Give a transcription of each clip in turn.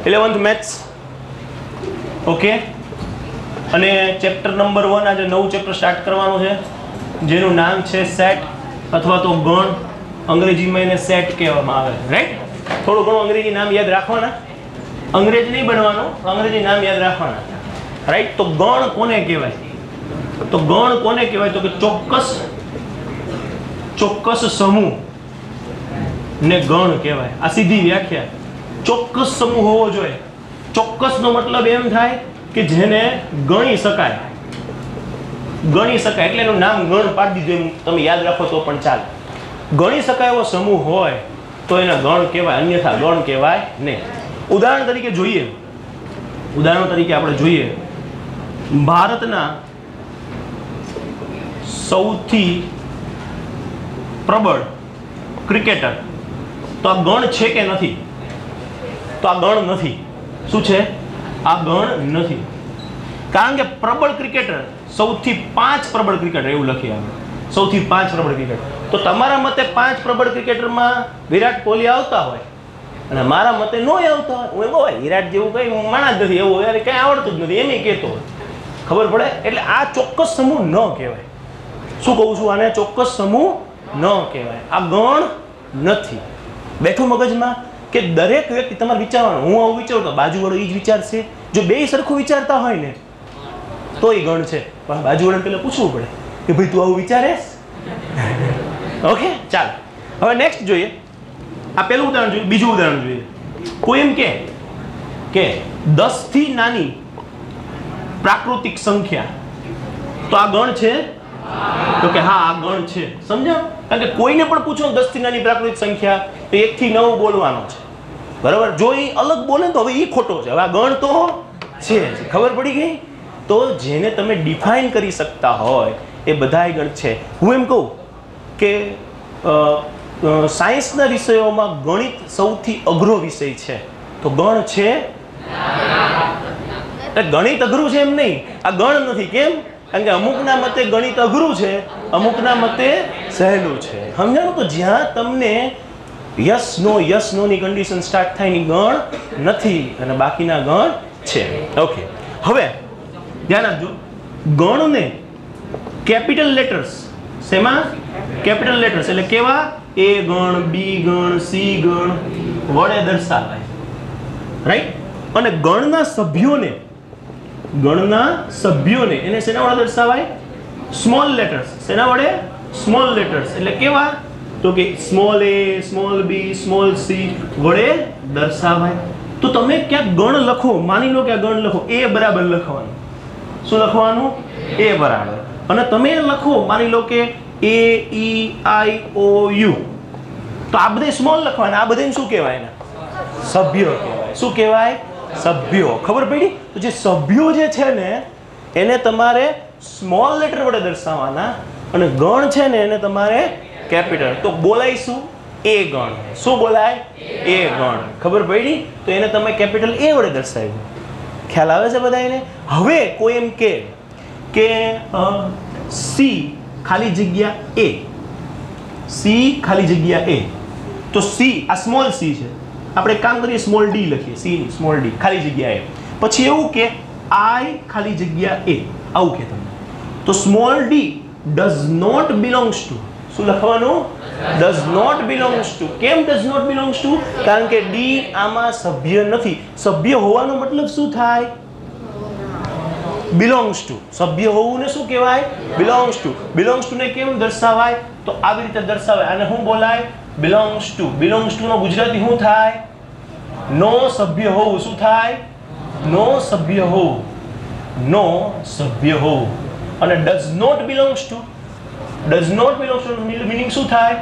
11th maths. Okay, અને chapter number 1 આજે નવું ચેપ્ટર સ્ટાર્ટ કરવાનું છે જેનું નામ છે સેટ અથવા તો ગણ. અંગ્રેજીમાં એને સેટ કહેવામાં આવે, રાઈટ? થોડું ઘણું અંગ્રેજી નામ યાદ રાખવાના, અંગ્રેજી નહીં બનવાનું, અંગ્રેજી નામ યાદ રાખવાના, રાઈટ? તો ગણ કોને કહેવાય? તો ગણ કોને કહેવાય? તો કે ચોક્કસ સમૂહ ને ગણ કહેવાય. આ સીધી વ્યાખ્યા. ચોક્કસ સમૂહ હોવો જોઈએ. ચોક્કસનો મતલબ એમ થાય કે જેને ગણી શકાય. ગણી શકાય એટલે એનું નામ ગણ પાડી દીધું, એમ તમે યાદ રાખો તો પણ ચાલે. ગણી શકાય એવો સમૂહ હોય તો એને ગણ કહેવાય, અન્યથા ગણ કહેવાય નહીં. ઉદાહરણ તરીકે આપણે જોઈએ ભારતના સૌથી પ્રબળ ક્રિકેટર. તો આ ગણ છે કે નથી? તો આ ગણ નથી. શું છે? આ ગણ નથી. કારણ કે પ્રબળ ક્રિકેટર, સૌથી 5 પ્રબળ ક્રિકેટર એવું લખી આવે, સૌથી 5 પ્રબળ ક્રિકેટર. તો તમારા મતે 5 પ્રબળ ક્રિકેટરમાં વિરાટ કોહલી આવતા હોય અને મારા મતે ન આવતા હોય, હું એમ કહું વિરાટ જેવું કઈ માણસ નથી, એવું યાર કઈ આવડતું જ નથી એમ કહેતો હોય, ખબર પડે? એટલે આ ચોક્કસ સમૂહ ન કહેવાય. શું કહું છું? આને ચોક્કસ સમૂહ ન કહેવાય. આ ગણ નથી. બેઠું મગજમાં કે દરેક વ્યક્તિ તમારે વિચારવાનું, હું આવું વિચારું તો બાજુવાળો એ જ વિચારશે. જો બે સરખું વિચારતા હોય ને તો એ ગણ છે. પણ બાજુવાળાને પહેલા પૂછવું પડે કે ભાઈ તું આવું વિચારેશ? ઓકે, ચાલ હવે નેક્સ્ટ જોઈએ. આ પહેલું ઉદાહરણ જોઈએ. બીજું ઉદાહરણ જોઈએ. કોઈ એમ કે 10 થી નાની પ્રાકૃતિક સંખ્યા, તો આ ગણ છે? તો કે હા, આ ગણ છે. સમજાવ? કારણ કે કોઈને પણ પૂછો 10 થી નાની પ્રાકૃતિક સંખ્યા તો 1 થી 9 બોલવાનો છે, બરાબર? જો એ અલગ બોલે તો હવે એ ખોટો છે. હવે આ ગણ તો છે. ખબર પડી ગઈ? તો જેને તમે ડિફાઇન કરી શકતા હોય એ બધાય ગણ છે. હું એમ કહું કે સાયન્સના વિષયોમાં ગણિત સૌથી અઘરો વિષય છે, તો ગણ છે? ગણિત અઘરું છે એમ નહીં, આ ગણ નથી. કેમ? કારણ કે અમુકના મતે ગણિત અઘરું છે, અમુકના મતે સહેલું છે. સમજાણું? તો જ્યાં તમને યસ નો ની કન્ડિશન સ્ટાર્ટ થાય ની ગણ નથી અને બાકીના ગણ છે. ઓકે, હવે ધ્યાન આપજો. ગણને કેપિટલ લેટર્સ, શેમાં? કેપિટલ લેટર્સ એટલે કેવા? એ ગણ, બી ગણ, સી ગણ વડે દર્શાવાય, રાઈટ? અને ગણના સભ્યોને એને શેના વડે દર્શાવાય? Small letters. શેના વડે? સ્મોલ લેટર્સ એટલે કેવા? તો કે સ્મોલ એ, સ્મોલ બી, સ્મોલ સી વડે દર્શાવાય. તો તમે ક્યાંક ગણ લખો, માની લો કે આ ગણ લખો, એ બરાબર લખવાનું. શું લખવાનું? એ બરાબર. અને તમે લખો, માની લો કે એ ઈ આઈ ઓ યુ, તો આ બધે સ્મોલ લખવાના. આ બધાને શું કહેવાય? સભ્યો કહેવાય. શું કહેવાય? સભ્યો. ખબર પડી? તો જે સભ્યો જે છે ને એને તમારે સ્મોલ લેટર વડે દર્શાવવાના અને ગણ છે ને એને તમારે કેપિટલ. તો બોલાય શું? એ ગણ. શું બોલાય? એ ગણ. ખબર પડી? તો એને તમે કેપિટલ એ વડે દર્શાવ્યું. ખ્યાલ આવે છે બધાને? હવે કોઈ એમ કે સી ખાલી જગ્યા એ, સી ખાલી જગ્યા એ, તો સી આ સ્મોલ સી છે, આપણે કામ કરીએ સ્મોલ ડી લખીએ, સી સ્મોલ ડી ખાલી જગ્યા એ. પછી એવું કે આઈ ખાલી જગ્યા એ, આવું કે તમે. તો small D does not belongs to, શું લખવાનું? Does not belongs to. કેમ ડઝ નોટ બિલોંગ્સ ટુ? કારણ કે ડી આમાં સભ્ય નથી. સભ્ય હોવાનો મતલબ શું થાય? Belongs to. સભ્ય હોવું ને શું કહેવાય? Belongs to. બિલોંગ્સ ટુ ને કેમ દર્શાવાય? તો આવી રીતે દર્શાવાય. અને શું બોલાય? Belongs to. બિલોંગ્સ ટુ નો ગુજરાતી શું થાય? નો સભ્ય હોવું. શું થાય? નો સભ્ય હોવું. નો સભ્ય હોવું. અને does not belongs to, does not belongs to meaning શું થાય?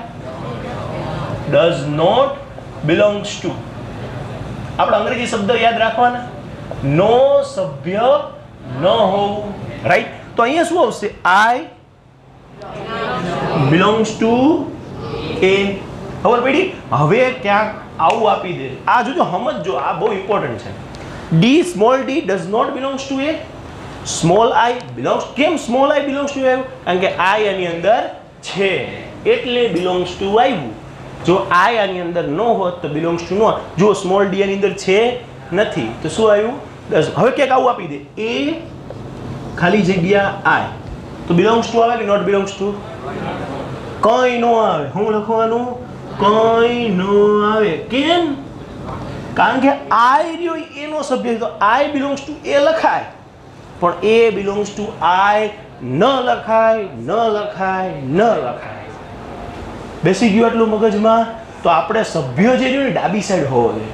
Does not belongs to. આપણે અંગ્રેજી શબ્દ યાદ રાખવાના. નો સભ્ય ન હોવું, રાઈટ? તો અહીંયા શું આવશે? આઈ બિલોંગ્સ ટુ એ. ખબર પડી? હવે ક્યાંક આવું આપી દે. આ જોજો, સમજજો, આ બહુ ઇમ્પોર્ટન્ટ છે. D small D does not belongs to A. Small I belongs. કેમ સ્મોલ આઈ બિલોંગ્સ ટુ આવ્યું? કારણ કે આઈ આની અંદર છે એટલે બિલોંગ્સ ટુ આવ્યું. જો આઈ આની અંદર ન હોત તો બિલોંગ્સ ટુ નો. જો સ્મોલ ડી આની અંદર છે નથી. તો શું આવ્યું? 10. હવે ક્યાંક આવું આપી દે, એ ખાલી જગ્યા I, તો બિલોંગ્સ ટુ આવે કે નોટ બિલોંગ્સ ટુ? કંઈ ન આવે. શું લખવાનું? કંઈ ન આવે. કેમ? કારણ કે I રહ્યો એનો સભ્ય, તો I બિલોંગ્સ ટુ એ લખાય, પણ એ બિલોંગ્સ ટુ I ન લખાય, ન લખાય, ન લખાય. બેસી ગયું એટલું મગજમાં? તો આપણે સભ્ય જે રહ્યો ને ડાબી સાઈડ હોવો જોઈએ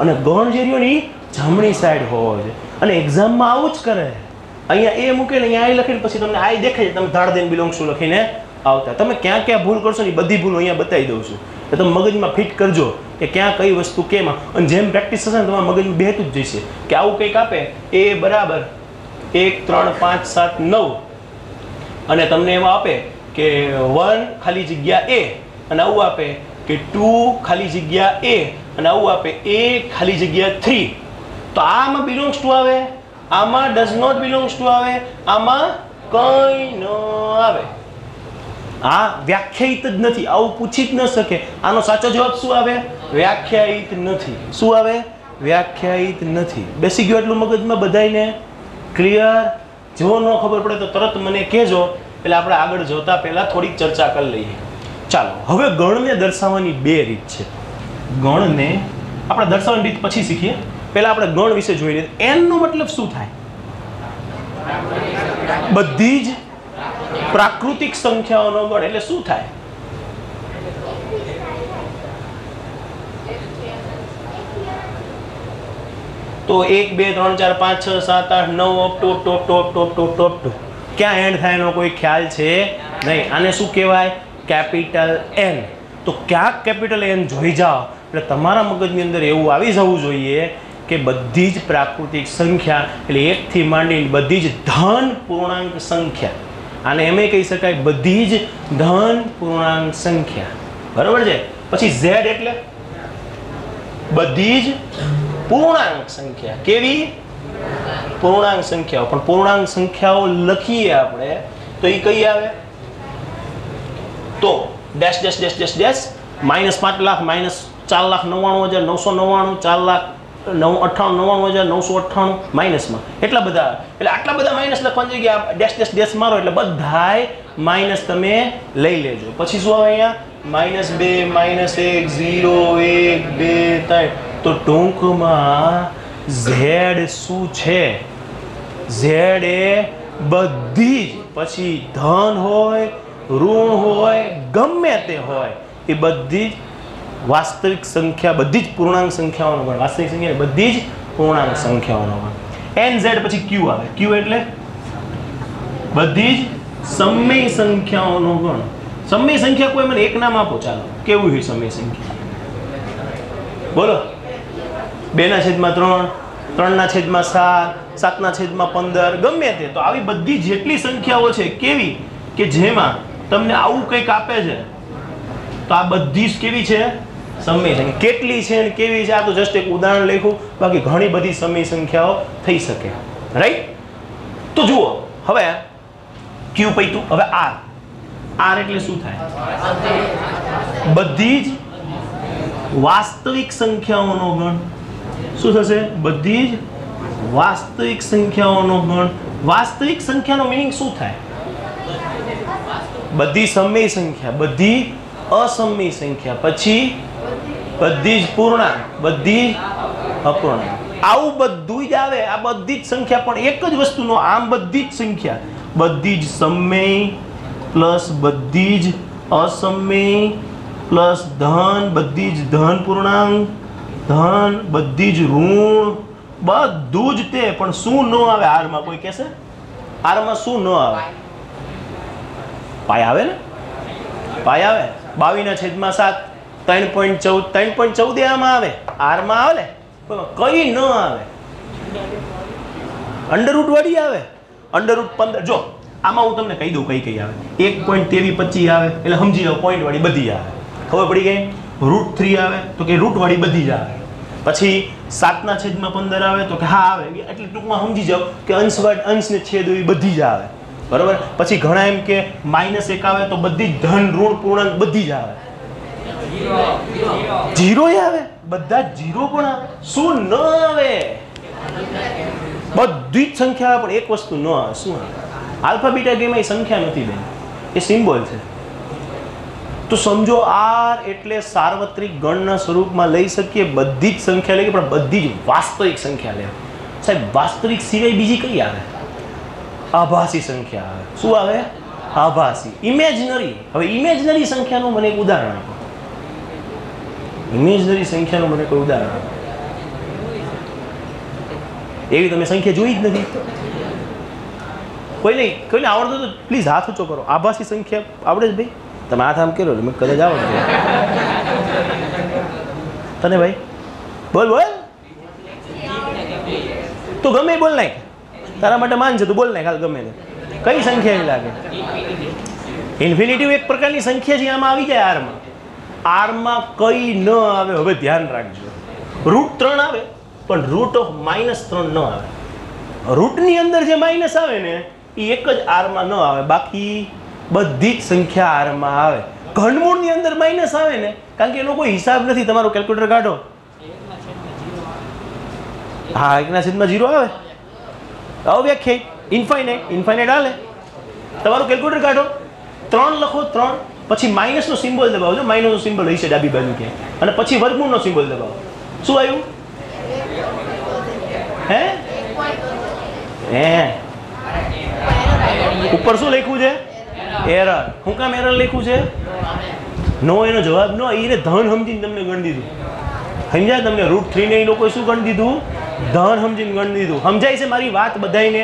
અને ગણ જે રહ્યો ને જમણી સાઈડ હોવો જોઈએ. અને એક્ઝામમાં આવું જ કરે. અહીંયા એ મૂકે ને અહીંયા I લખીને પછી તમને I દેખાય, તમે ધાડ દઈને બિલોંગ્સ ટુ લખીને આવતા. તમે ક્યાં ક્યાં ભૂલ કરશો ને બધી ભૂલ અહીંયા બતાવી દઉં છું, તો તમે મગજમાં ફિટ કરજો કે ક્યાં કઈ વસ્તુ કેમાં. અને જેમ પ્રેક્ટિસ થશે ને તમારા મગજમાં બેહતું જ જશે કે આવું કંઈક આપે એ બરાબર 1 3 5 7 9 અને તમને એમાં આપે કે 1 ખાલી જગ્યા A અને આવું આપે કે 2 ખાલી જગ્યા A અને આવું આપે A ખાલી જગ્યા 3. તો આમાં બિલોંગ્સ ટુ આવે, આમાં ડઝ નોટ બિલોંગ્સ ટુ આવે, આમાં કંઈ ન આવે. આ વ્યાખ્યાયિત જ નથી, આવું પૂછી જ ન શકે. આનો સાચો જવાબ શું આવે? વ્યાખ્યાયિત નથી. શું આવે? વ્યાખ્યાયિત નથી. બેસી ગયું એટલું મગજમાં બધાયને? ક્લિયર? જો ન ખબર પડે તો તરત મને કહેજો, એટલે આપણે આગળ જોતા પહેલા થોડીક ચર્ચા કરી લઈએ. ચાલો, હવે ગણને દર્શાવવાની બે રીત છે. ગણને આપણે દર્શાવવાની રીત પછી શીખીએ, પહેલા આપણે ગણ વિશે જોઈ લઈએ. n નો મતલબ શું થાય? બધી જ પ્રાકૃતિક સંખ્યાઓનો ગણ. એટલે શું થાય? તો 1 2 3 4 5 6 7 8 9 up to top top top top top to. ક્યાં એન્ડ થાય એનો કોઈ ખ્યાલ છે નહીં. આને શું કહેવાય? Capital N. તો ક્યાંક કેપિટલ N જોઈ જાઓ એટલે તમારા મગજની અંદર એવું આવી જવું જોઈએ કે બધી જ પ્રાકૃતિક સંખ્યા એટલે 1 થી માંડીને બધી જ ધન પૂર્ણાંક સંખ્યા, આને એમ કહી શકાય બધી જ ધન પૂર્ણાંક સંખ્યા. બરાબર છે? પછી Z એટલે બધી જ પૂર્ણાંક સંખ્યા. કેવી? પૂર્ણાંક સંખ્યાઓ. પણ પૂર્ણાંક સંખ્યાઓ લખીએ આપણે તો એ કઈ આવે? તો dash dash dash dash dash -5 lakh -4,99,999 4,98,99,998 માઇનસમાં એટલા બધા. એટલે આટલા બધા માઇનસ લખવાની જગ્યાએ ડેશ ડેશ ડેશ મારો એટલે બધાય માઇનસ તમે લઈ લેજો. પછી શું આવે અહીંયા? -2 -1 0 1 2 3. તો ટૂંકમાં Z શું છે? Z એ બધી જ, પછી ધન હોય ઋણ હોય ગમે તે હોય, એ બધી જ વાસ્તવિક સંખ્યા, બધી જ પૂર્ણાંક સંખ્યાઓનો ગણ. વાસ્તવિક સંખ્યા બધી જ પૂર્ણાંક સંખ્યાઓનો ગણ. NZ પછી Q આવે. Q એટલે બધી જ સમય સંખ્યાઓનો ગણ. સમય સંખ્યા કોઈ મને એક નામ આપો. ચાલો, કેવું હોય સમય સંખ્યા? બોલો. 2/3, 3/7, 7/15, ગમે તે. તો આવી બધી જેટલી સંખ્યાઓ છે કેવી કે જેમાં તમને આવું કંઈક આપે છે, તો આ બધી જ કેવી છે? સમય સંખ્યા. કેટલી છે અને કેવી છે આ તો જસ્ટ એક ઉદાહરણ લખ્યું, બાકી ઘણી બધી સમય સંખ્યાઓ થઈ શકે. રાઈટ? તો જુઓ, હવે Q પૈતું. હવે R. R એટલે શું થાય? બધી જ વાસ્તવિક સંખ્યાઓનો ગણ. શું થશે? બધી જ વાસ્તવિક સંખ્યાઓનો ગણ. વાસ્તવિક સંખ્યાનો મિનિંગ શું થાય? બધી સમય સંખ્યા, બધી અસમય સંખ્યા, પછી બધી જ પૂર્ણાંક, બધી જ અપૂર્ણાંક. આવું બધું જ આવે. આ બધી જ સંખ્યા પણ એક જ વસ્તુનો. આમ બધી જ સંખ્યા, બધી જ સમય પ્લસ બધી જ અસમય પ્લસ ધન, બધી જ ધન પૂર્ણાંક, ધન, બધી જ ઋણ, બધું જ તે. પણ શું ન આવે આરમાં? કોઈ કહેશે? આરમાં શું ન આવે? પાય આવે ને? પાય આવે. 22/7 3.14. 3.14 આમાં આવે, આરમાં આવે ને? કઈ ન આવે. અંડરરૂટ વાળી આવે, અંડરરૂટ 15. જો આમાં હું તમને કહી દઉં કઈ કઈ આવે. 1.2325 આવે એટલે સમજી જાઓ પોઈન્ટ વાળી બધી આવે. ખબર પડી ગઈ? √3 આવે તો કે રૂટ વાળી બધી જ આવે. પછી 7/15 આવે તો કે હા આવે, એટલે ટૂંકમાં સમજી જાઓ કે અંશને છેદ એવી બધી જ આવે. બરોબર? પછી ઘણા એમ કે -1 આવે તો બધી જ ધન ઋણ પૂર્ણાંક બધી જ આવે. 0 આવે. બધા જીરો પણ આવે. શું ન આવે? બધી જ સંખ્યા આવે પણ એક વસ્તુ ન આવે. શું આવે? આલ્ફા બીટા ગેમા એ સંખ્યા નથી બેન, એ સિમ્બોલ છે. તો સમજો આર એટલે સાર્વત્રિક ગણના સ્વરૂપમાં લઈ શકીએ, બધી જ સંખ્યા લઈએ, પણ બધી જ વાસ્તવિક સંખ્યા લે. સાહેબ વાસ્તવિક સિવાય બીજી કઈ આવે? આભાસી સંખ્યા આવે. શું આવે? આભાસી, ઇમેજનરી. હવે ઇમેજનરી સંખ્યાનું મને એક ઉદાહરણ આપો. ઇમેજનરી સંખ્યાનું મને કોઈ ઉદાહરણ આપો. એવી તમે સંખ્યા જોઈ જ નથી. કોઈને આવડતું તો પ્લીઝ હાથ ઊંચો કરો. આભાસી સંખ્યા આવડે જ ભાઈ? તમે હાથ આમ કર્યો મેં કદાચ આવડે. તને ભાઈ બોલ બોલ. તું ગમે બોલ નાખ, તારા માટે માન છે, તું બોલ નાખ હાલ ગમે તે. કઈ સંખ્યા એવી લાગે? ઇન્ફિનિટિવ એક પ્રકારની સંખ્યા છે, આમાં આવી જાય આરમાં. આરમાં કઈ ન આવે. હવે ધ્યાન રાખજો, √3 આવે પણ √-3 ન આવે. રૂટની અંદર જે માઇનસ આવે ને એ એક જ આરમાં ન આવે, બાકી બધી જ સંખ્યા આરમાં આવે. ઘનમૂળની અંદર માઇનસ આવે ને, કારણ કે એનો કોઈ હિસાબ નથી. તમારું કેલ્ક્યુલેટર કાઢો. હા, 1/0 આવે. અવ્યાખ્યાયિત, ઇન્ફાઇનાઇટ હાલે. તમારું કેલ્ક્યુલેટર કાઢો, 3 લખો, 3 પછી માઇનસનો સિમ્બોલ દબાવજો. માઇનસનો સિમ્બોલ હશે ડાબી બાજુ ક્યાંય, અને પછી વર્ગમૂળનો સિમ્બોલ દબાવો. શું આવ્યું? હે ઉપર શું લખ્યું છે? એરર. હું કામ એરર લખ્યું છે? નો એનો જવાબ નો. એને ધન સમજીને તમને ગણી દીધું. સમજાય તમને? √3 ને એ લોકોએ શું ગણી દીધું? ધન સમજીને ગણી દીધું. સમજાય છે મારી વાત બધાઈને?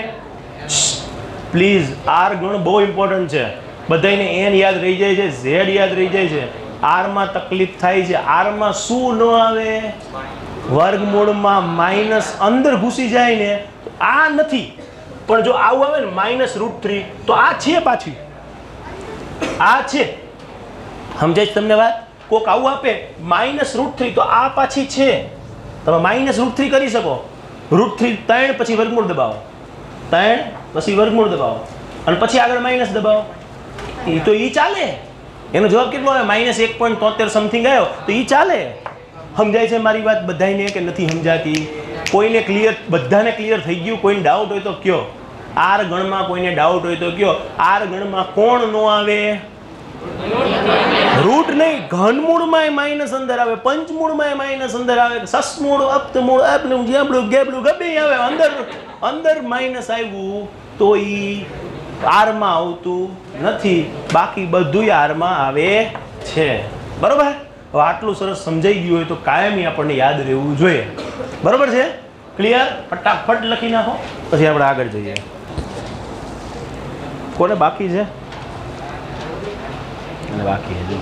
પ્લીઝ, આર ગણ બહુ ઇમ્પોર્ટન્ટ છે. બધાઈને એન યાદ રહી જાય છે, ઝેડ યાદ રહી જાય છે. આરમાં તકલીફ થાય છે. આરમાં શું ન આવે? વર્ગમૂળમાં માઇનસ અંદર ઘૂસી જાય ને, આ નથી. પણ જો આવું આવે ને -√3 તો આ છે, પાછી આ છે. સમજાય તમને વાત? કોક આવું આપે -√3 તો આ પાછી છે. તમે -√3 કરી શકો. √3 3 પછી વર્ગમૂળ દબાવો, 3 પછી વર્ગમૂળ દબાવો, અને પછી આગળ માઇનસ દબાવો. એ તો એ ચાલે. એનો જવાબ કેટલો આવે? -1.73 સમથિંગ આવ્યો, તો એ ચાલે. સમજાય છે મારી વાત બધાને કે નથી સમજાતી? કોઈને ક્લિયર? બધાને ક્લિયર થઈ ગયું? કોઈને ડાઉટ હોય તો કયો. આર ગણમાં કોઈને ડાઉટ હોય તો કયો. આર ગણમાં કોણ નો આવે? રૂટ નહીં, ઘનમૂળમાં માઇનસ અંદર આવે, પંચમૂળમાં માઇનસ અંદર આવે, સસમૂળ, અપ્તમૂળ, આપલું, જેબલું, ગેબલું ગમે આવે. અંદર માઇનસ આવ્યું તો ઈ આરમાં આવતું નથી, બાકી બધું આરમાં આવે છે. બરોબર? હવે આટલું સરસ સમજાઈ ગયું હોય તો કાયમી આપણને યાદ રહેવું જોઈએ. બરોબર છે? ક્લિયર? ફટાફટ લખી નાખો, પછી આપણે આગળ જઈએ. કોને બાકી છે? અને બાકી હજુ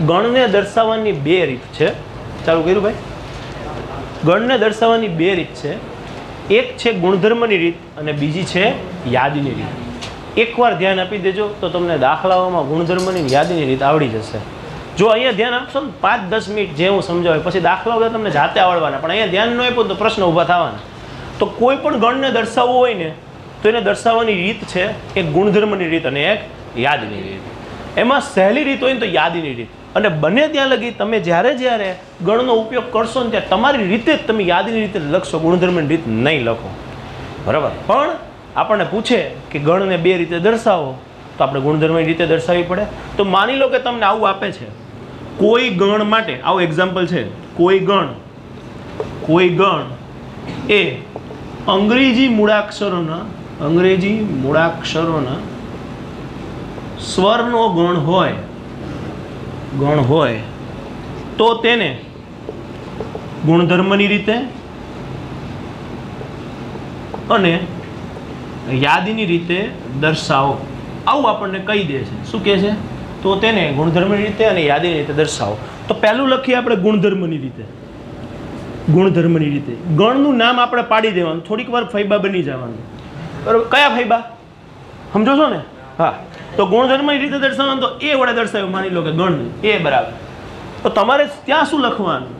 ગણને દર્શાવવાની બે રીત છે. ચાલુ કર્યું ભાઈ? ગણને દર્શાવવાની બે રીત છે. એક છે ગુણધર્મની રીત અને બીજી છે યાદીની રીત. એકવાર ધ્યાન આપી દેજો તો તમને દાખલાઓમાં ગુણધર્મની યાદીની રીત આવડી જશે. જો અહીંયા ધ્યાન આપશો ને 5-10 મિનિટ જે હું સમજાવ્યું, પછી દાખલા બધા તમને જાતે આવડવાના. પણ અહીંયા ધ્યાન ન આપ્યું તો પ્રશ્ન ઊભા થવાના. તો કોઈ પણ ગણને દર્શાવવો હોય ને તો એને દર્શાવવાની રીત છે એક ગુણધર્મની રીત અને એક યાદીની રીત. એમાં સહેલી રીત હોય ને તો યાદીની રીત. અને બને ત્યાં લગી તમે જ્યારે ગણનો ઉપયોગ કરશો ને ત્યાં તમારી રીતે જ તમે યાદીની રીતે લખશો, ગુણધર્મની રીત નહીં લખો. બરાબર? પણ આપણને પૂછે કે ગણને બે રીતે દર્શાવો તો આપણે ગુણધર્મની રીતે દર્શાવવી પડે. તો માની લો કે તમને આવું આપે છે, કોઈ ગણ માટે આવું એક્ઝામ્પલ છે, કોઈ ગણ એ અંગ્રેજી મૂળાક્ષરોના સ્વરનો ગણ હોય તો તેને ગુણધર્મની રીતે અને યાદીની રીતે દર્શાવો. આવું આપણને કહી દે છે. શું કહે છે? તો તેને ગુણધર્મની રીતે અને યાદીની રીતે દર્શાવો. તો પહેલું લખીએ આપણે ગુણધર્મની રીતે. ગુણધર્મની રીતે ગણનું નામ આપણે પાડી દેવાનું, થોડીક વાર ફૈબા બની જવાનું. બરાબર, કયા ફૈબા સમજો છો ને? હા. તો ગુણધર્મની રીતે દર્શાવવાનું તો એ વડે દર્શાવ્યું, માની લો કે ગણ એ બરાબર. તો તમારે ત્યાં શું લખવાનું?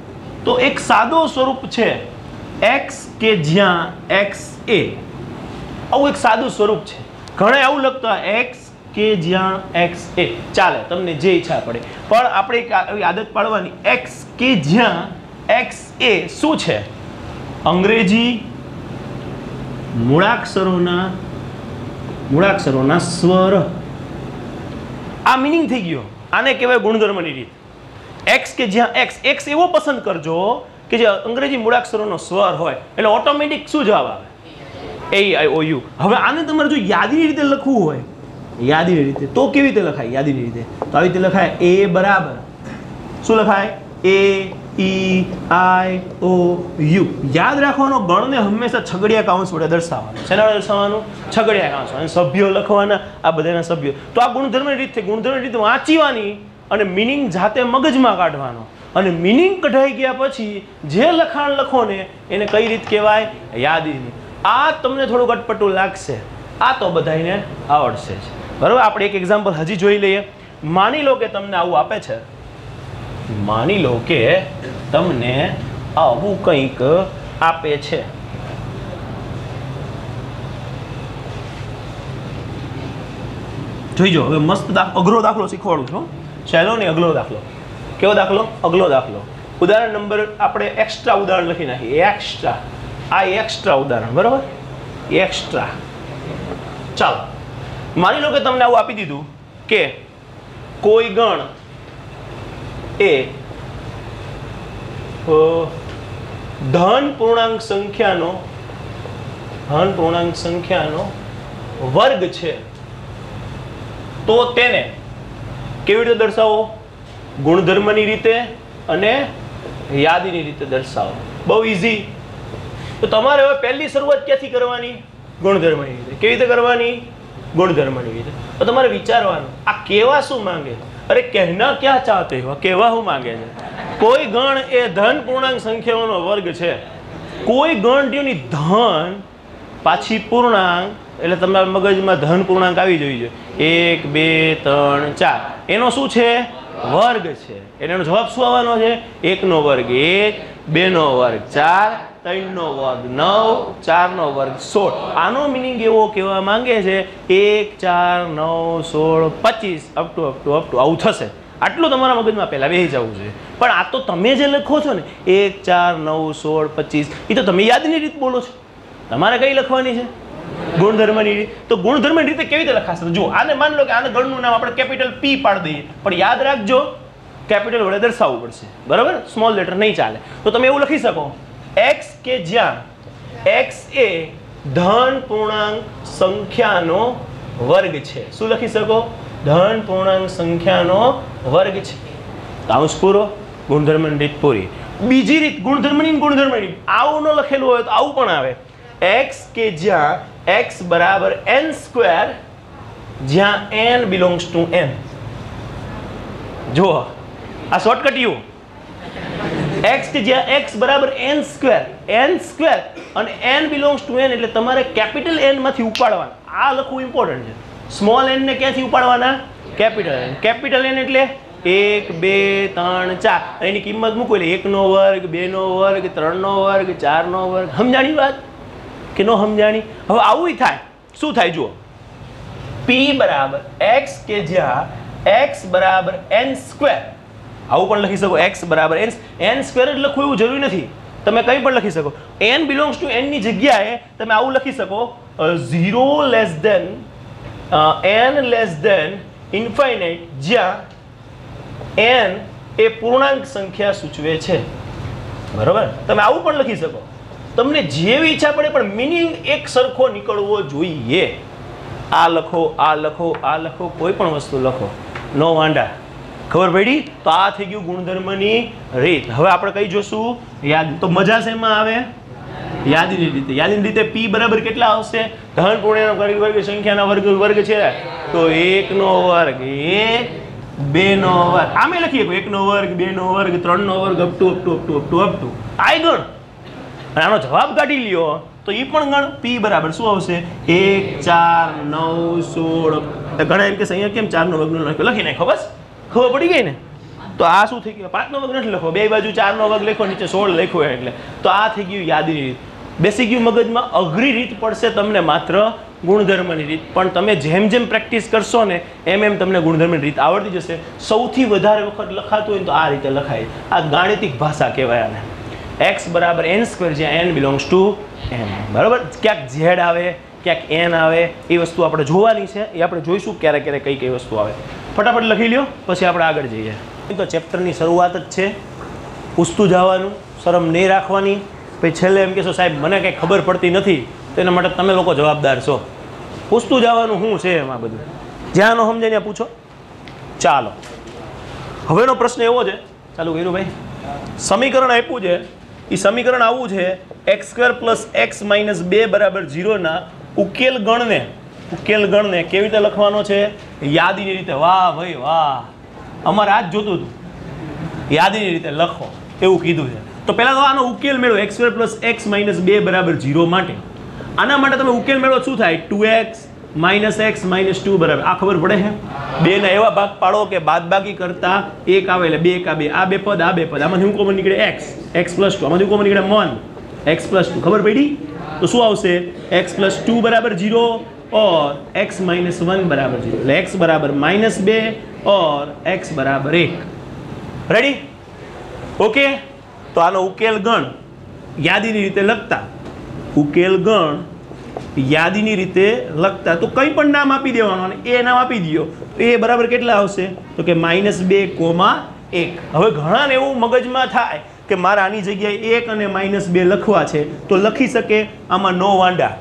તો એક સાદો સ્વરૂપ છે x કે જ્યાં x એ, આવું એક સાદું સ્વરૂપ છે. ઘણા આવું લખતા x કે જ્યાં x એ, ચાલે, તમને જે ઈચ્છા પડે, પણ આપણે એક આવી આદત પાડવાની, x કે જ્યાં x એ શું છે? અંગ્રેજી મૂળાક્ષરોના સ્વર. આ મિનિંગ થઈ ગયો. આને કહેવાય ગુણધર્મની રીત. x કે જ્યાં x એવો પસંદ કરજો કે જે અંગ્રેજી મૂળાક્ષરોનો સ્વર હોય, એટલે ઓટોમેટિક શું જવાબ આવે? A I O U. હવે આને તમારે જો યાદીની રીતે લખવું હોય, યાદીની રીતે, તો કેવી રીતે લખાય? યાદીની રીતે તો આવી રીતે લખાય, a બરાબર શું લખાય? A E I O U. યાદ રાખવાનો, ગણને હંમેશા છગડિયા કાઉન્સ વડે દર્શાવવાનું. શેના વડે દર્શાવવાનું? છગડિયા કાઉન્સ. અને સભ્યો લખવાના, આ બધાના સભ્યો. તો આ ગુણધર્મની રીત છે. ગુણધર્મની રીતે વાંચીવાની અને મિનિંગ જાતે મગજમાં કાઢવાનો. અને મિનિંગ કઢાઈ ગયા પછી જે લખાણ લખો ને એને કઈ રીત કહેવાય? યાદીની. આ તમને થોડું અટપટું લાગશે, આ તો બધાને આવડશે જ. બરાબર, આપણે એક એક્ઝામ્પલ હજી જોઈ લઈએ. માની લો કે તમને આવું આપે છે, માની લો કે તમને આવું કંઈક આપે છે. જોઈજો, હવે મસ્ત અઘરો દાખલો શીખવાડું છું. સહેલો ને અઘરો દાખલો. કેવો દાખલો? અઘરો દાખલો. ઉદાહરણ નંબર આપણે એક્સ્ટ્રા ઉદાહરણ લખી નાખીએ. એક્સ્ટ્રા, આ એક્સ્ટ્રા ઉદાહરણ. બરાબર, એક્સ્ટ્રા. ચાલો, માની લો કે તમને આવું આપી દીધું કે કોઈ ગણ એ ધન પૂર્ણાંક સંખ્યાનો વર્ગ છે, તો તેને કેવી રીતે દર્શાવો? ગુણધર્મની રીતે અને યાદીની રીતે દર્શાવો. બહુ ઇઝી. તો તમારે હવે પહેલી શરૂઆત ક્યાંથી કરવાની? ગુણધર્મની રીતે. કેવી રીતે કરવાની? ગુણધર્મની રીતે. તો તમારે વિચારવાનું, આ કેવા શું માંગે? અરે કહેના ક્યાં ચાહતે હો? કેવા શું માંગે છે? કોઈ ગણ એ ધન પૂર્ણાંક સંખ્યાઓનો વર્ગ છે. કોઈ ગણની ધન પાછી પૂર્ણાંક, એટલે તમારા મગજમાં ધન પૂર્ણાંક આવી જોઈએ. 1 2 3 4 એનો શું છે? વર્ગ છે. એનો જવાબ શું આવવાનો છે? 1 નો વર્ગ 1, 2 નો વર્ગ 4, 3 નો વર્ગ 9, 4 નો વર્ગ 16. આનો મિનિંગ એવો કહેવા માંગે છે 1 4 9 16 25 અપ ટુ આવું થશે. આટલું તમારા મગજમાં પહેલા બેસી જવું જોઈએ. પણ આ તો તમે જે લખો છો ને 1 4 9 16 25, એ તો તમે યાદની રીત બોલો છો. તમારે કઈ લખવાની છે? ગુણધર્મની રીત. તો ગુણધર્મની રીતે કેવી રીતે લખાશે? જો આને માન લો કે આને ગણનું નામ આપણે કેપિટલ P પાડી દઈએ, પણ યાદ રાખજો કેપિટલ વડે દર્શાવવું પડશે. બરાબર, સ્મોલ લેટર નહીં ચાલે. તો તમે એવું લખી શકો, x કે જ્યાં x એ ધન પૂર્ણાંક સંખ્યાનો વર્ગ છે. શું લખી શકો? ધન પૂર્ણાંક સંખ્યાનો વર્ગ છે. કાઉન્સ પૂરો, ગુણધર્મની રીત પૂરી. બીજી રીત ગુણધર્મની આવું ન લખેલું હોય તો આવું પણ આવે. x કે જ્યાં x બરાબર n², જ્યાં n બિલોંગ્સ ટુ n. જો આ શોર્ટકટ યુ, x કે જ્યાં x બરાબર n² અને n બિલોંગ્સ ટુ n, એટલે તમારે કેપિટલ n માંથી ઉપાડવાના. આ લખવું ઇમ્પોર્ટન્ટ છે. સ્મોલ n ને ક્યાંથી ઉપાડવાના? Capital n. કેપિટલ n એટલે 1 2 3 4, એની કિંમત મૂકો એટલે 1 નો વર્ગ 2 નો વર્ગ 3 નો વર્ગ 4 નો વર્ગ. સમજાણી વાત કે ન સમજાણી? હવે આવું થાય. શું થાય જુઓ, p બરાબર x કે જ્યાં x બરાબર n², આવું પણ લખી શકો. x બરાબર n² જ લખવું એવું જરૂરી નથી, તમે કંઈ પણ લખી શકો. n બિલોંગ્સ ટુ n ની જગ્યાએ તમે આવું લખી શકો 0 less than n less than infinite, જ્યાં n એ પૂર્ણાંક સંખ્યા સૂચવે છે. બરાબર, તમે આવું પણ લખી શકો. તમને જેવી ઈચ્છા પડે, પણ મિનિંગ એક સરખો નીકળવો જોઈએ. આ લખો, આ લખો, આ લખો, કોઈ પણ વસ્તુ લખો, નો વાંડા. ખબર પડી? તો આ થઈ ગયું ગુણધર્મની રીત. હવે આપણે કઈ જોશું? યાદ. તો મજા શેમાં આવે? યાદીની રીતે. યાદીની રીતે p બરાબર કેટલા આવશે? ધન પૂર્ણાંક વર્ગ સંખ્યાના વર્ગ છે, તો 1 નો વર્ગ 1, 2 નો વર્ગ, આમે લખીએ 1 નો વર્ગ, 2 નો વર્ગ, 3 નો વર્ગ, અપ ટુ આ ગણ. અને આનો જવાબ કાઢી લ્યો તો એ પણ ગણ. p બરાબર શું આવશે? 1 4 9 16. ઘણા એમ કે અહીંયા કેમ 4 નો વર્ગ લખ્યો? લખી નાખો, બસ ખબર પડી ગઈ ને. તો આ શું થઈ ગયું? 5 નો વર્ગ નથી લખો, બે બાજુ 4 નો વર્ગ લખો, નીચે 16 લખ્યો એટલે. તો આ થઈ ગયું યાદીની રીત. બેસી ગયું મગજમાં. અઘરી રીત પડશે તમને માત્ર ગુણધર્મની રીત, પણ તમે જેમ જેમ પ્રેક્ટિસ કરશો ને એમ એમ તમને ગુણધર્મની રીત આવડતી જશે. સૌથી વધારે વખત લખાતું હોય તો આ રીતે લખાય. આ ગાણિતિક ભાષા કહેવાય આને. x બરાબર n², જ્યાં n બિલોંગ્સ ટુ n. બરાબર? ક્યાંક z આવે, ક્યાંક n આવે, એ વસ્તુ આપણે જોવાની છે. એ આપણે જોઈશું ક્યારે ક્યારે કઈ કઈ વસ્તુ આવે. ફટાફટ લખી લ્યો, પછી આપણે આગળ જઈએ. તો ચેપ્ટરની શરૂઆત જ છે. પૂછતું જવાનું, શરમ નહીં રાખવાની. પછી છેલ્લે એમ કહેશો સાહેબ મને કંઈ ખબર પડતી નથી, તો એના માટે તમે લોકો જવાબદાર છો. પૂછતું જવાનું શું છે એમાં બધું, જ્યાં ન સમજાય ત્યાં પૂછો. ચાલો, હવેનો પ્રશ્ન એવો છે, ચાલુ કર્યું ભાઈ. સમીકરણ આપ્યું છે, એ સમીકરણ આવું છે x² + x - 2 = 0 ના ઉકેલ ગણને કેવી રીતે લખવાનો છે? યાદીની રીતે. વાહ ભાઈ વાહ, અમારે આ જ જોતું હતું, યાદીની રીતે લખો એવું કીધું છે. તો પહેલા તો આનો ઉકેલ મેળવો x² + x - 2 = 0 માટે. આના માટે તમે ઉકેલ મેળવો શું થાય? 2x - x - 2 બરાબર. આ ખબર પડે છે? બે ના એવા ભાગ પાડો કે બાદબાકી કરતા 1 આવે એટલે 2 કા 2. આ બે પદ આમાંથી શું કોમન નીકળે? x + 2. આમાંથી કોમન નીકળે 1 x + 2. ખબર પડી? તો શું આવશે? x + 2 = 0 और x - 1 = 0. એટલે x બરાબર -2 और x બરાબર 1. રેડી? ઓકે. તો આનો ઉકેલ ગણ યાદીની રીતે લખતા, તો કંઈ પણ નામ આપી દેવાનું અને એ નામ આપી દો. તો એ બરાબર કેટલા આવશે? તો કે -2,1. હવે ઘણાને એવું મગજમાં થાય કે મારે આની જગ્યાએ 1 અને -2 લખવા છે, તો લખી શકે, આમાં નો વાંડા.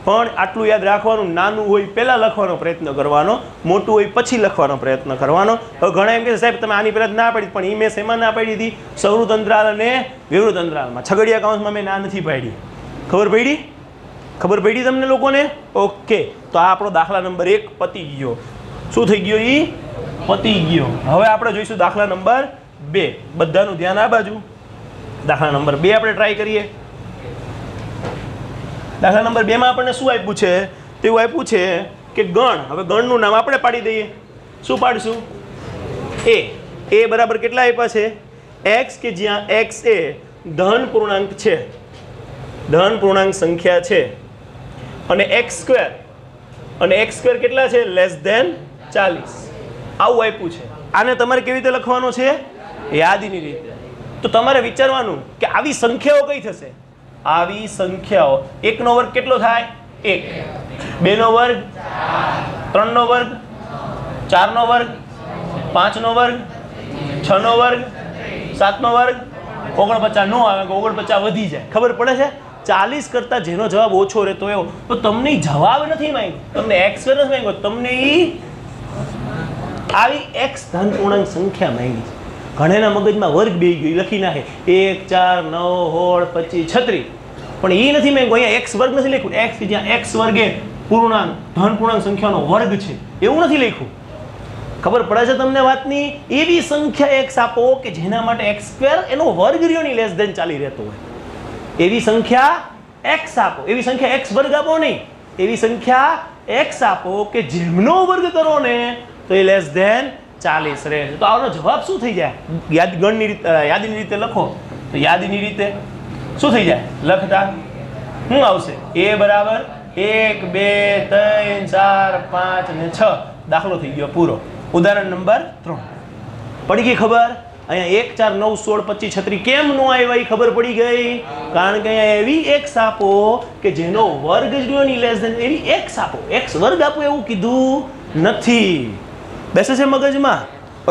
પણ આટલું યાદ રાખવાનું, નાનું હોય પહેલાં લખવાનો પ્રયત્ન કરવાનો, મોટું હોય પછી લખવાનો પ્રયત્ન કરવાનો. હવે ઘણા એમ કે સાહેબ તમે આની પહેલાં ના પાડી, પણ એ મેં શેમાં ના પાડી હતી? સવૃત અંતરાલ અને વિવૃત અંતરાલમાં. છગડિયા કૌંસમાં મેં ના નથી પાડી. ખબર પડી તમને લોકોને? ઓકે. તો આ આપણો દાખલા નંબર 1 પતી ગયો. શું થઈ ગયો? એ પતી ગયો. હવે આપણે જોઈશું દાખલા નંબર 2. બધાનું ધ્યાન આ બાજુ. દાખલા નંબર 2 આપણે ટ્રાય કરીએ. દાખલા નંબર 2 માં આપણને શું આપ્યું છે? તેવું આપ્યું છે કે ગણ. હવે ગણનું નામ આપણે પાડી દઈએ. શું પાડીશું? a બરાબર કેટલા આપ્યા છે? x, કે જ્યાં x એ ધન પૂર્ણાંક છે, ધન પૂર્ણાંક સંખ્યા છે, અને x² કેટલા છે? <40. આવું આપ્યું છે. આને તમારે કેવી રીતે લખવાનો છે? યાદીની રીતે. તો તમારે વિચારવાનું કે આવી સંખ્યાઓ કઈ થશે? આવી સંખ્યાઓ 1 નો વર્ગ કેટલો થાય? 1, 2 નો વર્ગ 3 નો વર્ગ 4 નો વર્ગ 5 નો વર્ગ 6 નો વર્ગ 7 નો વર્ગ 49 નો આવે, 49 વધી જાય. ખબર પડે છે? 40 કરતા જેનો જવાબ ઓછો રહેતો એવો. તો તમને જવાબ નથી માંગ્યો, તમને x નથી માંગ્યો, તમને આવી x ધન પૂર્ણાંક સંખ્યા માંગી છે. ઘણાના મગજમાં વર્ગ બેસી ગયો, લખી નાખે 1 4 9 16 25 36. પણ એ નથી માંગ્યો. અહીંયા x વર્ગ નથી લખ્યું. x જ્યાં x વર્ગ એ પૂર્ણાંક ધન પૂર્ણાંક સંખ્યાનો વર્ગ છે એવું નથી લખ્યું. ખબર પડે છે તમને વાતની? એવી સંખ્યા x આપો કે જેના માટે x² એનો વર્ગ રહ્યોની લેસ ધેન ચાલી રહેતો હોય. એવી સંખ્યા x આપો. એવી સંખ્યા x વર્ગ આપો નહીં, એવી સંખ્યા x આપો કે જેમનો વર્ગ કરો ને તો એ લેસ ધેન 40 રહે. તો આનો જવાબ શું થઈ જાય? યાદીની રીતે લખો. તો યાદીની રીતે શું થઈ જાય? લખતા શું આવશે? a બરાબર 1 2 3 4 5 અને 6. દાખલો થઈ ગયો પૂરો. ઉદાહરણ નંબર 3. પડી ગઈ ખબર? અહીંયા 1 4 9 16 25 36 કેમ નો આવ્યા એ ખબર પડી ગઈ. કારણ કે અહીંયા એવી x આપો કે જેનો વર્ગ જ રહ્યોની લેસ ધેન એવી x આપો. x વર્ગ આપો એવું કીધું નથી. બેસે છે મગજમાં?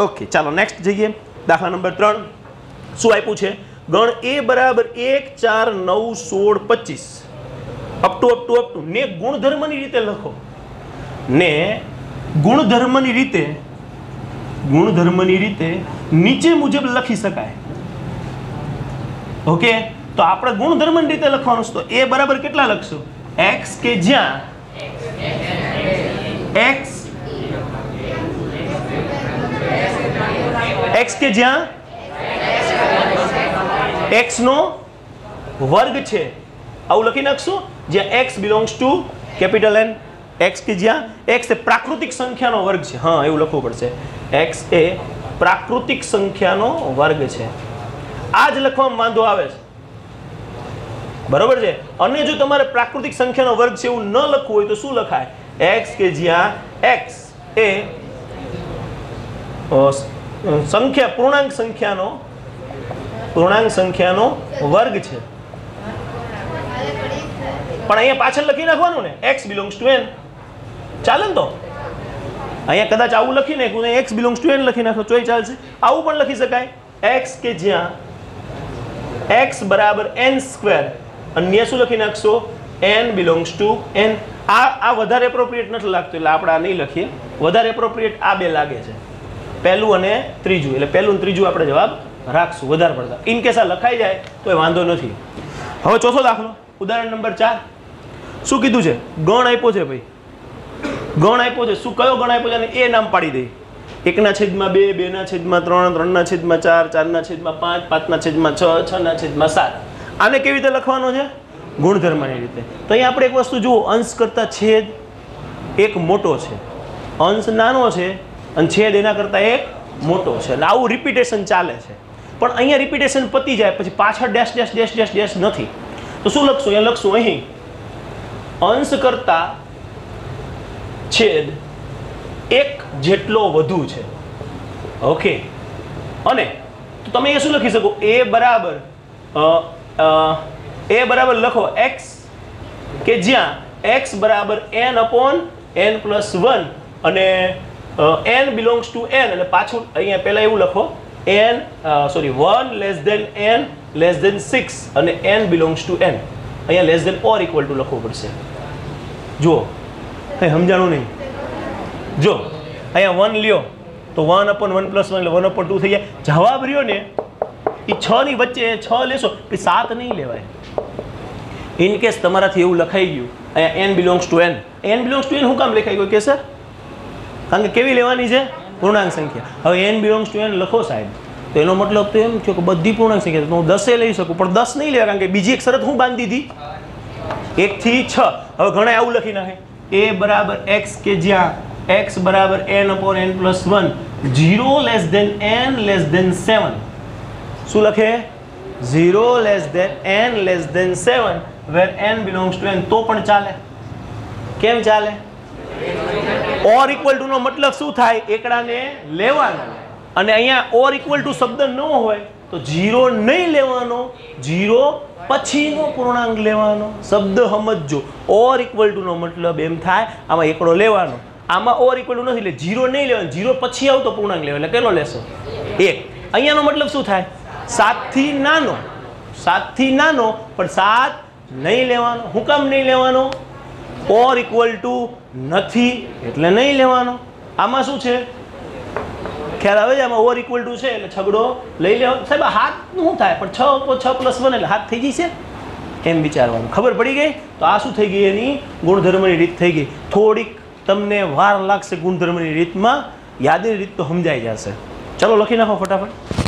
ઓકે, ચાલો નેક્સ્ટ જઈએ. દાખલા નંબર 3. શું આપ્યું છે? ગણ a બરાબર 1 4 9 16 25 અપ ટુ ને ગુણધર્મની રીતે લખો. ને ગુણધર્મની રીતે નીચે મુજબ લખી શકાય. ઓકે, તો આપણે ગુણધર્મની રીતે લખવાનું છે. તો a બરાબર કેટલા લખશું? x કે જ્યાં x x કે જ્યાં x નો વર્ગ છે આવું લખી નાખશું જ્યાં x belongs to capital N x કે જ્યાં x એ પ્રાકૃતિક સંખ્યાનો વર્ગ છે હા એવું લખવું પડશે x એ પ્રાકૃતિક સંખ્યાનો વર્ગ છે આ જ લખવામાં વાંધો આવે છે બરોબર છે અને જો તમારે પ્રાકૃતિક સંખ્યાનો વર્ગ છે એવું ન લખવું હોય તો શું લખાય x કે જ્યાં x એ સંખ્યા પૂર્ણાંક સંખ્યાનો વર્ગ છે પણ અહીંયા પાછળ લખી નાખવાનું ને x belongs to n ચાલે ને તો અહીંયા કદાચ આવું લખી નાખ્યું ને x belongs to n લખી નાખો તોય ચાલશે આવું પણ લખી શકાય x કે જ્યાં x બરાબર n સ્ક્વેર અન્ય શું લખી નાખશો n belongs to n આ વધારે એપ્રોપ્રિએટ નથી લાગતું એટલે આપણે આ નહીં લખીએ વધારે એપ્રોપ્રિએટ આ બે લાગે છે પહેલું અને ત્રીજું એટલે પહેલું અને ત્રીજું આપણે જવાબ રાખશું વધારે પડતા ઇન કેસ આ લખાઈ જાય તો એ વાંધો નથી હવે ચોથો દાખલો ઉદાહરણ નંબર 4 શું કીધું છે ગણ આપ્યો છે ભાઈ ગણ આપ્યો છે શું કયો ગણ આપ્યો છે અને એ નામ પાડી દે 1/2 2/3 3/4 4/5 5/6 6/7 આને કેવી રીતે લખવાનો છે ગુણધર્મની રીતે તો અહીં આપણે એક વસ્તુ જુઓ અંશ કરતા છેદ એક મોટો છે અંશ નાનો છે અને છેદ એના કરતા એક મોટો છે અને આવું રિપીટેશન ચાલે છે પણ અહીંયા રિપીટેશન પતી જાય પછી પાછળ dash dash dash dash dash નથી તો શું લખશું અહીંયા લખશું અહીં અંશ કરતા છેદ એક જેટલો વધુ છે ઓકે અને તો તમે એ શું લખી શકો a બરાબર લખો x કે જ્યાં x બરાબર n/n + 1 અને n belongs to n એટલે પાછું અહીંયા પહેલા એવું લખો 1 n n <6 અને n belongs to n અહીંયા less than or equal to લખવું પડશે જુઓ કંઈ સમજાણું નહીં જો અહીંયા 1 લ્યો તો 1/1 + 1 એટલે 1/2 થઈ જાય જવાબ રહ્યો ને એ 6 ની વચ્ચે 6 લેશો પછી 7 નહીં લેવાય ઇન કેસ તમારાથી એવું લખાઈ ગયું અહીંયા n belongs to n શું કામ લખાઈ ગયું કે સર કારણ કે કેવી લેવાની છે પૂર્ણાંક સંખ્યા હવે n belongs to n લખો સાહેબ તો એનો મતલબ તો એમ થયો કે બધી પૂર્ણાંક સંખ્યા તો હું 10 લઈ શકું પણ 10 નહીં લેવા કારણ કે બીજી એક શરત હું બાંધી દીધી 1 થી 6 હવે ઘણા આવું લખી નાખે a બરાબર x કે જ્યાં x બરાબર n/n + 1 0 n <7 શું લખે 0 n <7 where n belongs to n તો પણ ચાલે કેમ ચાલે ઓર ઇક્વલ ટુ નો મતલબ શું થાય એકડાને લેવાનો અને અહીંયા ઓર ઇક્વલ ટુ શબ્દ ન હોય તો 0 નહીં લેવાનો 0 પછીનો પૂર્ણાંક લેવાનો શબ્દ સમજજો ઓર ઇક્વલ ટુ નો મતલબ એમ થાય આમાં એકડો લેવાનો આમાં ઓર ઇક્વલ ટુ નથી એટલે 0 નહીં લેવાનો 0 પછી આવતો પૂર્ણાંક લેવાનો એટલે કેટલો લેશો 1 અહીંયાનો મતલબ શું થાય 7 થી નાનો પણ 7 નહીં લેવાનો હું કામ નહીં લેવાનો ઓર ઇક્વલ ટુ નથી એટલે નહીં લેવાનો આમાં શું છે ખ્યાલ આવે છે આમાં ઓર ઇક્વલ ટુ છે એટલે છગડો લઈ લેવાનો સાહેબ હાથ શું થાય પણ 6 + 1 એટલે હાથ થઈ જશે એમ વિચારવાનું ખબર પડી ગઈ તો આ શું થઈ ગઈ એની ગુણધર્મની રીત થઈ ગઈ થોડીક તમને વાર લાગશે ગુણધર્મની રીતમાં યાદની રીત તો સમજાઈ જશે ચલો લખી નાખો ફટાફટ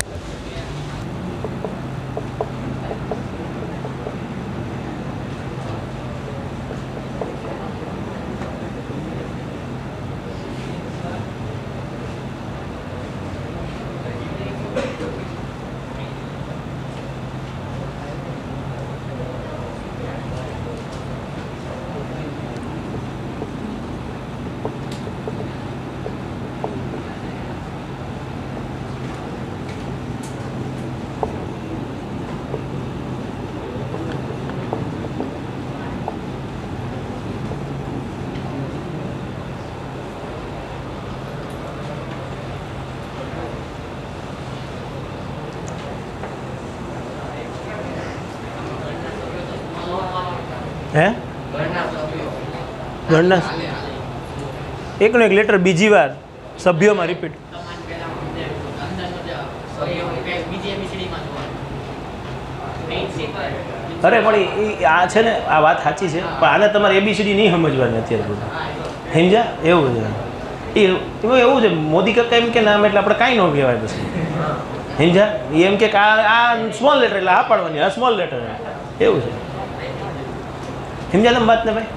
હે ગણના એકનો એક લેટર બીજી વાર સભ્યોમાં રિપીટ અરે પણ એ આ છે ને આ વાત સાચી છે પણ આને તમારે ABCD નહીં સમજવાની અત્યારે બધું સમજ્યા એવું છે એમાં એવું છે મોદી કાકા એમ કે નામ એટલે આપણે કાંઈ ન કહેવાય પછી સમજા? એમ કે આ સ્મોલ લેટર એટલે હા પાડવાની, આ સ્મોલ લેટર એવું છે. સમજ્યા તમે વાત ને ભાઈ?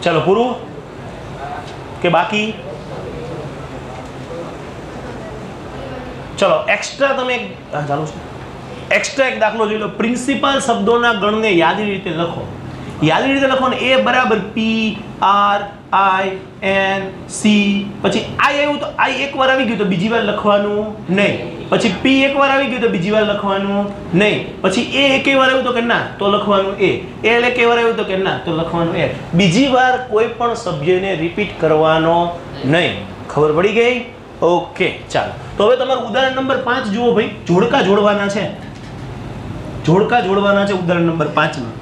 चलो पूરું કે બાકી? ચલો એક્સ્ટ્રા તમે ચાલુ છે. એક્સ્ટ્રા એક દાખલો જોઈ લો. પ્રિન્સિપલ શબ્દોના ગણને યાદી રીતે લખો. યાદી રીતે લખો ને એ બરાબર P R I N C, પછી આઈ આવ્યું તો આઈ એકવાર આવી ગયું તો બીજી વાર લખવાનું નહીં, પછી પી એકવાર આવી ગયું તો બીજી વાર લખવાનું નહીં, પછી એ એકે વાર આવ્યું તો કે ના તો લખવાનું એ, એલ એકે વાર આવ્યું તો કે ના તો લખવાનું એ. બીજી વાર કોઈ પણ સભ્યને રિપીટ કરવાનો નહીં. ખબર પડી ગઈ? ઓકે ચાલો. તો હવે તમારું ઉદાહરણ નંબર 5 જુઓ ભાઈ. જોડકા જોડવાના છે. જોડકા જોડવાના છે ઉદાહરણ નંબર 5 માં.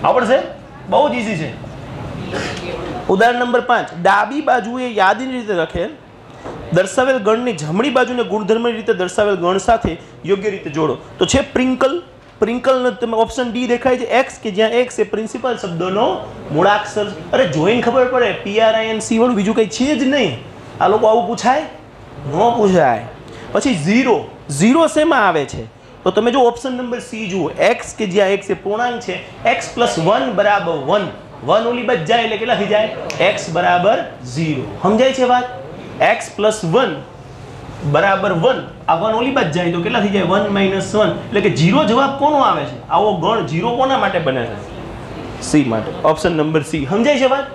આવડશે? બહુ જ ઈઝી છે. ઉદાહરણ નંબર 5. ડાબી બાજુએ યાદીની રીતે લખેલ દર્શાવેલ ગણની જમણી બાજુને ગુણધર્મની રીતે દર્શાવેલ ગણ સાથે યોગ્ય રીતે જોડો. તો છે પ્રિન્કલ. પ્રિન્કલ તમે ઓપ્શન ડી દેખાય છે એક્સ, કે જ્યાં એક્સ એ પ્રિન્સિપલ શબ્દોનો મૂળાક્ષર. અરે જોઈને ખબર પડે PRINC વાળું બીજું કંઈ છે જ નહીં. આ લોકો આવું પૂછાય? ન પૂછાય. પછી 0. 0 શેમાં આવે છે? તો તમે જો ઓપ્શન નંબર સી જુઓ. એક્સ કે જ્યાં એક્સ એ પૂર્ણાંક છે, x + 1 = 1. 1 ઓલી બાજુ જાય એટલે કેટલા થઈ જાય? x = 0. સમજાય છે વાત? x + 1 = 1. આ 1 ઓલી બાજુ જાય તો કેટલા થઈ જાય? 1 - 1. એટલે કે 0 જવાબ કોનો આવે છે? આવો ગણ 0 કોના માટે બને છે? સી માટે. Option number C. સમજાય છે વાત?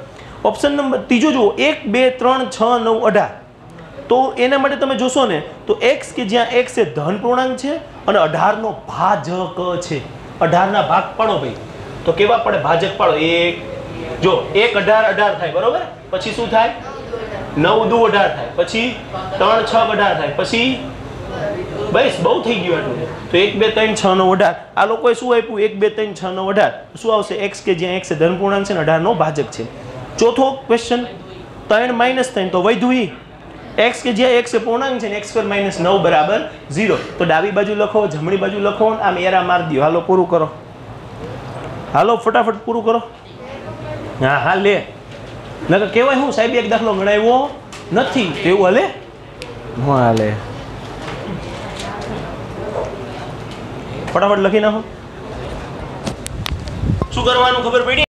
ઓપ્શન નંબર ત્રીજો જુઓ. 1 2 3 6 9 18. તો એના માટે તમે જોશો ને તો x કે જ્યાં x એ ધન પૂર્ણાંક છે અને 18 નો ભાજક છે. 18 ના ભાગ પાડો ભાઈ તો કેવા પડે? ભાજક પાડો. 1 જો 1 18 18 થાય બરોબર. પછી શું થાય? 9 2 18 થાય. પછી 3 6 18 થાય. પછી બસ બહુ થઈ ગયું આટલું. તો 1 2 3 6 9 18. આ લોકોએ શું આપ્યું? 1 2 3 6 9 18. શું આવશે? x કે જ્યાં x એ ધન પૂર્ણાંક છે અને 18 નો ભાજક છે. ચોથો ક્વેશ્ચન 3 - 3 તો વધ્યું. x કે જ્યાં x એ પૂર્ણાંક છે ને x² - 9 = 0. તો ડાબી બાજુ લખો, જમણી બાજુ લખો, આમ એરા માર દો. હાલો પૂરું કરો. હાલો ફટાફટ પૂરું કરો. હા હા લે. નકર કહેવાય હું સાહેબ એક દાખલો ગણાવ્યો નથી એવું હાલે? હું હાલે. ફટાફટ લખી નાખો. શું કરવાનું ખબર પડી?